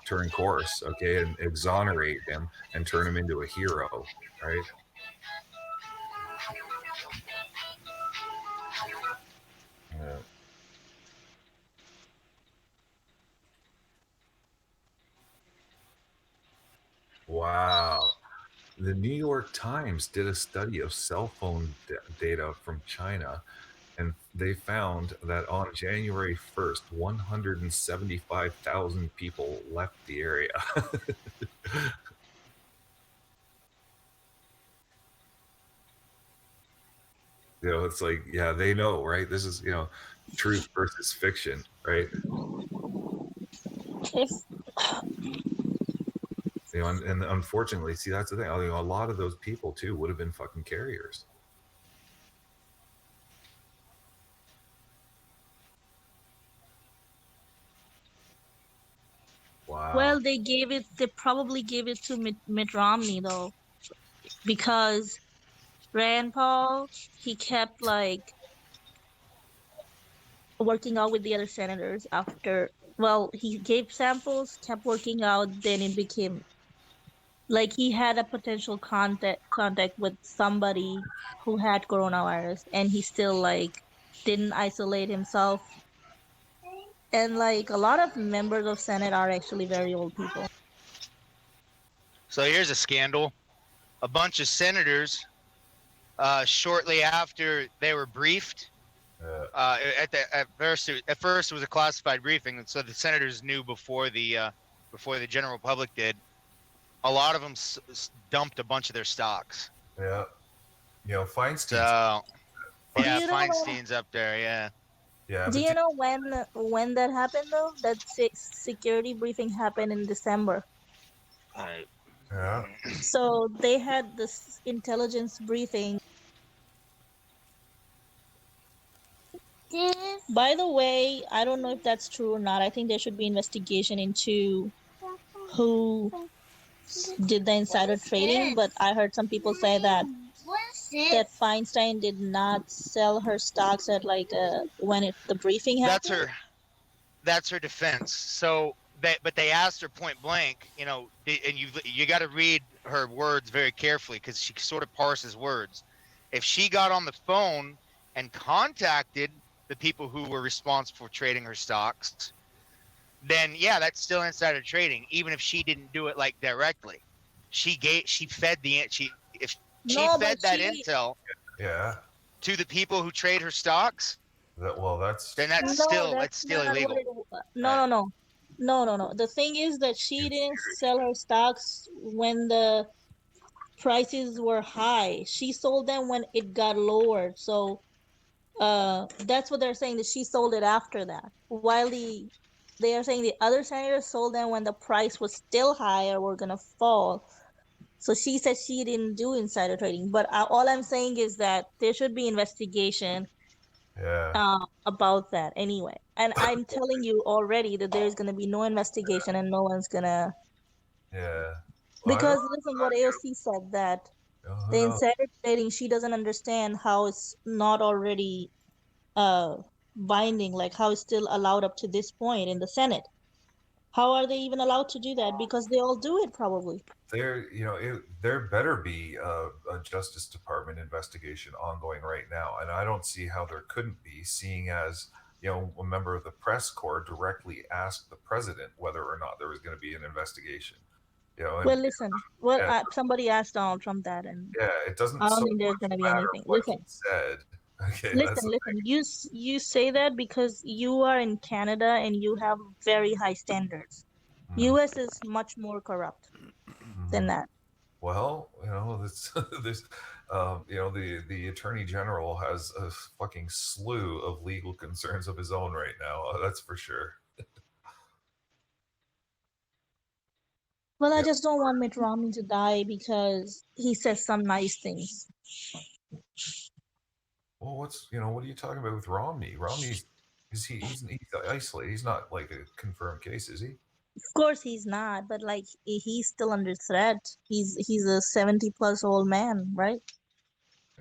turn course, okay, and exonerate him and turn him into a hero, right? Yeah. Wow. The New York Times did a study of cell phone data from China, and they found that on January 1st, 175,000 people left the area. It's like, yeah, they know, right? This is, truth versus fiction, right? If And unfortunately, see, that's the thing. A lot of those people too would have been fucking carriers. Wow. well, they probably gave it to Mitt Romney though, because Rand Paul, he kept like working out with the other senators after. Well, he gave samples, kept working out, then it became like he had a potential contact with somebody who had coronavirus, and he still like didn't isolate himself. And like a lot of members of Senate are actually very old people. So here's a scandal. A bunch of senators, shortly after they were briefed, at first it was a classified briefing, and so the senators knew before the general public did. A lot of them dumped a bunch of their stocks. Yeah. Feinstein's. So Do yeah, you know Feinstein's up there. Yeah. Yeah, do but you know when that happened though? That security briefing happened in December. Right. yeah, So they had this intelligence briefing. By the way, I don't know if that's true or not. I think there should be investigation into who did the insider trading, but I heard some people say that Feinstein did not sell her stocks at like when the briefing That's happened. her. That's her defense. So but they asked her point blank, and you got to read her words very carefully because she sort of parses words. If she got on the phone and contacted the people who were responsible for trading her stocks, then yeah, that's still insider trading, even if she didn't do it like directly. She fed the she if she No, fed but that intel yeah. to the people who trade her stocks, That's then that's no, still that's not what illegal. it. No, Right. no, no, no. The thing is that she didn't sell her stocks when the prices were high. She sold them when it got lowered. So that's what they're saying, that she sold it after that. While they are saying the other senators sold them when the price was still high or were gonna fall. So she said she didn't do insider trading. But all I'm saying is that there should be investigation yeah, about that anyway. And I'm telling you already that there's gonna be no investigation and no one's gonna, yeah. Well, I don't. because listen what AOC said, that Who the knows? insider trading, she doesn't understand how it's not already uh binding, like how it's still allowed up to this point in the Senate. How are they even allowed to do that? Because they all do it probably. There better be a Justice Department investigation ongoing right now, and I don't see how there couldn't be, seeing as a member of the press corps directly asked the president whether or not there was going to be an investigation. Well, And listen, well, yeah, somebody asked Donald Trump that, and yeah, it doesn't I don't so think there's much gonna be matter anything. what he Listen, said. Okay, listen, that's the listen. thing. You say that because you are in Canada and you have very high standards. Mhm. US is much more corrupt than Mhm. that. Well, this this the attorney general has a fucking slew of legal concerns of his own right now. That's for sure. Well, I Yeah. just don't want Mitt Romney to die because he says some nice things. Well, what are you talking about with Romney? Romney's is he's isolated. He's not like a confirmed case, is he? Of course, he's not, but like he's still under threat. He's a 70 plus old man, right?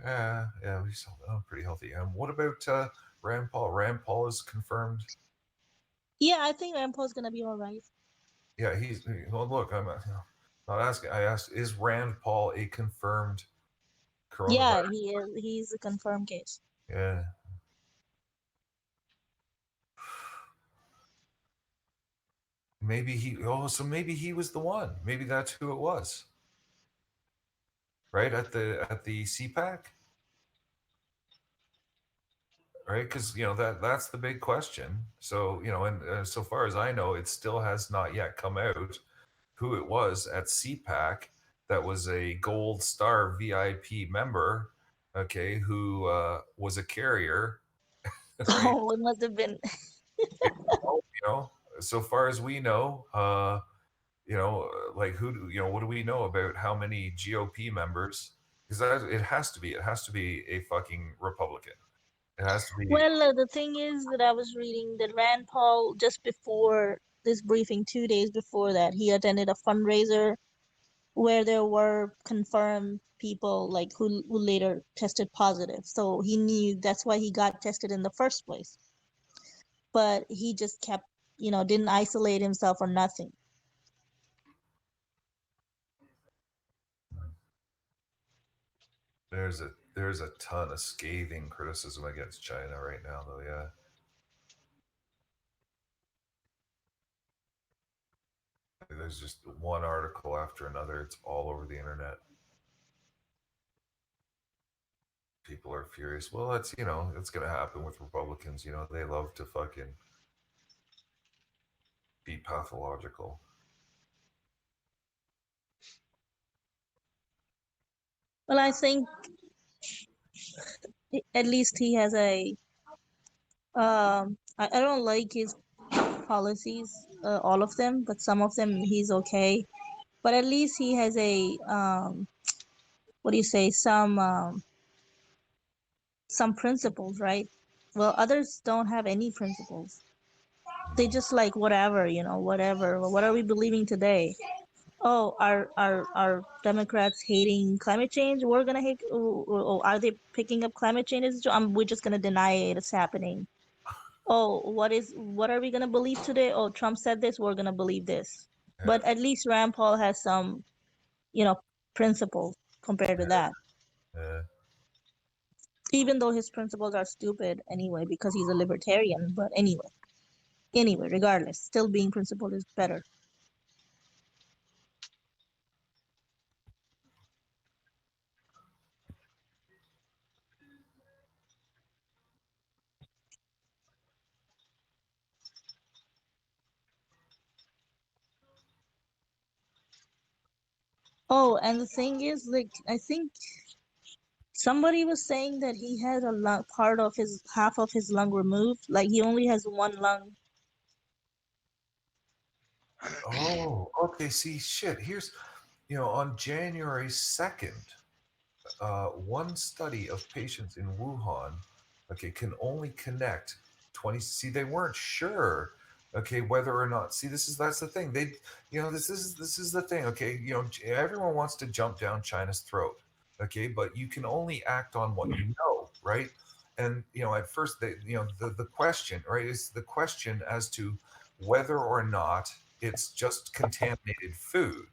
Yeah, yeah, he's pretty healthy. What about Rand Paul? Rand Paul is confirmed. Yeah, I think Rand Paul's gonna be all right. Yeah, well. Look, I'm not asking. I asked, is Rand Paul a confirmed Yeah, coronavirus? he is. He's a confirmed case. Yeah. Maybe he. Oh, so maybe he was the one. Maybe that's who it was. Right at the CPAC. Right, because that's the big question. So and so far as I know, it still has not yet come out who it was at CPAC that was a gold star VIP member, okay, who was a carrier, right? Oh, it must have been. Well, so far as we know, like what do we know about how many GOP members? Because it has to be a fucking Republican. It has to be. Well, the thing is that I was reading that Rand Paul, just before this briefing, 2 days before that, he attended a fundraiser where there were confirmed people like who later tested positive. So he knew that's why he got tested in the first place. But he just kept, didn't isolate himself or nothing. There's a ton of scathing criticism against China right now, though. Yeah, there's just one article after another. It's all over the internet. People are furious. Well, it's gonna happen with Republicans. They love to fucking be pathological. Well, I think at least he has a. I don't like his policies, all of them, but some of them he's okay. But at least he has a what do you say, some principles, right? Well, others don't have any principles. They just like whatever, whatever. Well, what are we believing today? Oh, are Democrats hating climate change? We're gonna hate. Oh, are they picking up climate change? We're just gonna deny it's happening. Oh, what are we gonna believe today? Oh, Trump said this. We're gonna believe this. Yeah, But at least Rand Paul has some, you know, principles compared to that. yeah. Even though his principles are stupid anyway, because he's a libertarian. But anyway, regardless, still being principled is better. Oh, and the thing is, like, I think somebody was saying that he had a lung, part of his half of his lung removed. Like he only has one lung. Oh, okay. See, shit. Here's, on January 2nd, one study of patients in Wuhan, okay, can only connect 20. See, they weren't sure, okay, whether or not. See, that's the thing. This is the thing, okay. Everyone wants to jump down China's throat, okay, but you can only act on what you know, right? And at first, the question, right, is the question as to whether or not it's just contaminated food.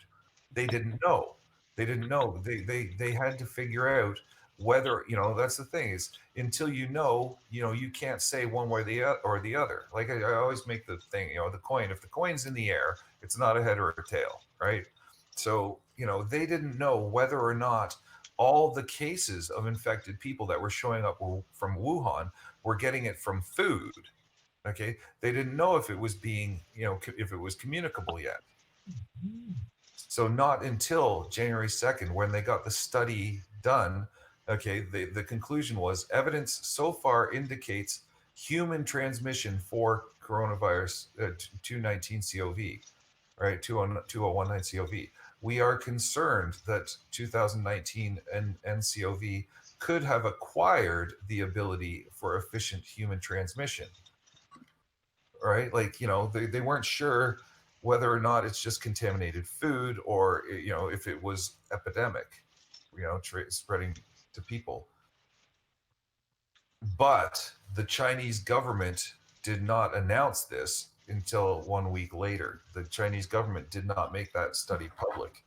They didn't know. They had to figure out whether, that's the thing, is until you can't say one way or the other. Like I always make the thing, the coin, if the coin's in the air, it's not a head or a tail, right? So they didn't know whether or not all the cases of infected people that were showing up from Wuhan were getting it from food. Okay, they didn't know if it was being, if it was communicable yet. So not until January 2nd, when they got the study done, okay, the conclusion was evidence so far indicates human transmission for coronavirus 219 CoV, right? 2019 CoV. We are concerned that 2019 NCOV could have acquired the ability for efficient human transmission, right? Like, they weren't sure whether or not it's just contaminated food or, if it was epidemic, spreading to people. But the Chinese government did not announce this. until 1 week later. The Chinese government did not make that study public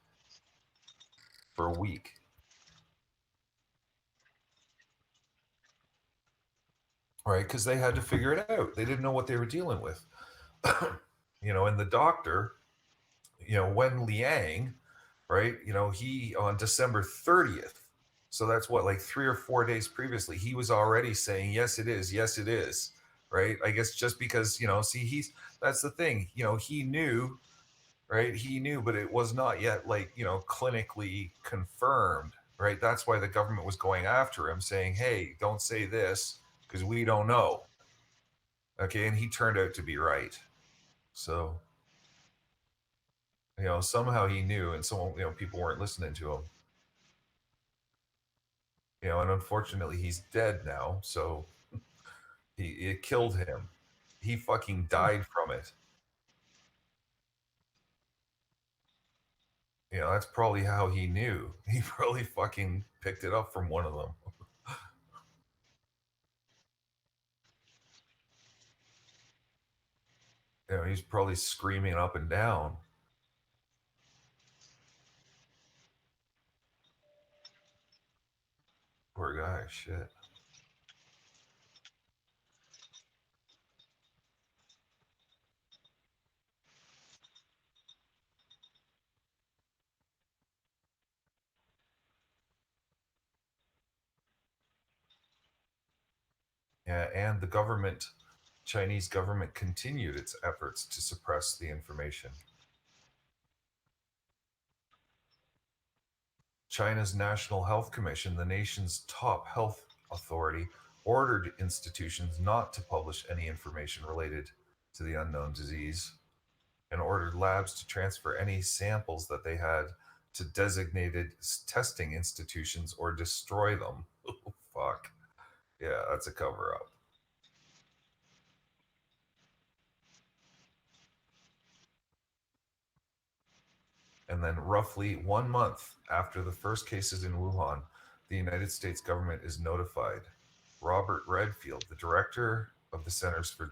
for a week. Right? Because they had to figure it out. They didn't know what they were dealing with. And the doctor, Wen Liang, right? He on December 30th. So that's what, like 3 or 4 days previously, he was already saying, yes, it is. Yes, it is. Right. I guess just because, see, that's the thing, he knew, right? He knew, but it was not yet like, clinically confirmed. Right. That's why the government was going after him saying, hey, don't say this because we don't know. Okay. And he turned out to be right. So, somehow he knew, and people weren't listening to him. And unfortunately he's dead now. So it killed him. He fucking died from it. That's probably how he knew. He probably fucking picked it up from one of them. He's probably screaming up and down. Poor guy, shit. Yeah, and the Chinese government continued its efforts to suppress the information. China's National Health Commission, the nation's top health authority, ordered institutions not to publish any information related to the unknown disease and ordered labs to transfer any samples that they had to designated testing institutions or destroy them. Oh, fuck. Yeah, that's a cover up. And then, roughly 1 month after the first cases in Wuhan, the United States government is notified. Robert Redfield, the director of the Centers for